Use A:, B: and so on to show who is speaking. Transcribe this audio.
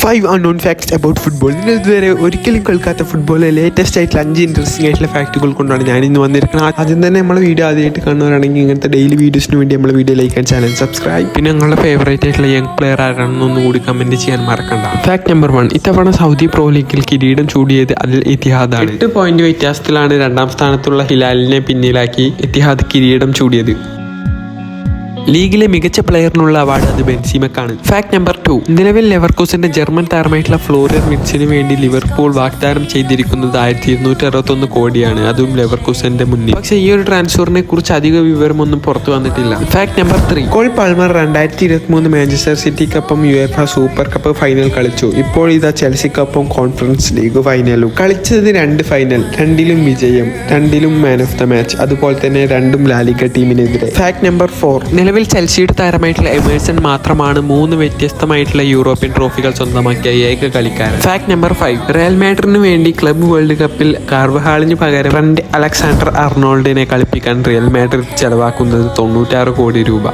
A: 5 unknown facts about football. നിങ്ങൾ ഇതുവരെ ഒരിക്കലും കേൾക്കാത്ത ഫുട്ബോളിലെ ലേറ്റസ്റ്റ് ആയിട്ടുള്ള 5 ഇൻട്രസ്റ്റിംഗ് ആയിട്ടുള്ള ഫാക്റ്റുകൾ കൊണ്ടാണ് ഞാൻ ഇന്ന് വന്നിരിക്കുന്നത്. ആദ്യം തന്നെ നമ്മൾ വീഡിയോ ആദ്യമായിട്ട് കാണുന്നവരാണെങ്കിൽ ഇങ്ങനത്തെ ഡെയിലി വീഡിയോസിന് വേണ്ടി നമ്മൾ video like and channel subscribe. പിന്നെ നിങ്ങളുടെ ഫേവറേറ്റ് ആയിട്ടുള്ള യങ് പ്ലെയർ ആരാണെന്ന് ഒന്നുകൂടി കമന്റ് ചെയ്യാൻ മറക്കണ്ട. ഫാക്ട് നമ്പർ 1, ഇത്തവണ സൗദി പ്രോ ലീഗിൽ കിരീടം ചൂടിയത് അൽ ഇത്തിഹാദാണ്. 8 പോയിന്റ് വ്യത്യാസത്തിലാണ് രണ്ടാം സ്ഥാനത്തുള്ള ഹിലാലിനെ പിന്നിലാക്കി ഇത്തിഹാദ് കിരീടം ചൂടിയത്. ലീഗിലെ മികച്ച പ്ലെയറിനുള്ള അവാർഡ് അത് ബെൻസീമക്കാണ്. ഫാക്ട് നമ്പർ 2, നിലവിൽ ലെവർകൂസന്റെ ജർമ്മൻ താരമായിട്ടുള്ള ഫ്ലോറിയൻ വിറ്റ്സിന് വേണ്ടി ലിവർപൂൾ വാഗ്ദാനം ചെയ്തിരിക്കുന്നത് 1261 കോടിയാണ്, അതും ലെവർകൂസന്റെ മുന്നിൽ. പക്ഷേ ഈ ഒരു ട്രാൻസ്ഫറിനെ കുറിച്ച് അധിക വിവരമൊന്നും പുറത്തു വന്നിട്ടില്ല. Fact number 3, Cole Palmer 2023 Manchester സിറ്റിക്കൊപ്പം യുഎഫ സൂപ്പർ കപ്പ് ഫൈനൽ കളിച്ചു. ഇപ്പോൾ ഇതാ ചെൽസിക്കൊപ്പം കോൺഫറൻസ് ലീഗ് ഫൈനലും. കളിച്ചത് 2 ഫൈനൽ, 2ലും വിജയം, 2ലും മാൻ ഓഫ് ദ മാച്ച്, അതുപോലെ തന്നെ 2ും ലാലിഗ ടീമിനെതിരെ. ഫാക്ട് നമ്പർ 4, നിലവിൽ ചെൽസിയുടെ താരമായിട്ടുള്ള എമേഴ്സൺ മാത്രമാണ് 3 വ്യത്യസ്തമായിട്ടുള്ള യൂറോപ്യൻ ട്രോഫികൾ സ്വന്തമാക്കിയ ഏക കളിക്കാരൻ. ഫാക്ട് നമ്പർ 5, റയൽ മാഡ്രിഡിന് വേണ്ടി ക്ലബ് വേൾഡ് കപ്പിൽ കാർവഹാളിന് പകരം ട്രെന്റ് അലക്സാണ്ടർ അർണോൾഡിനെ കളിപ്പിക്കാൻ റിയൽ മാഡ്രിഡ് ചെലവാക്കുന്നത് 96 കോടി രൂപ.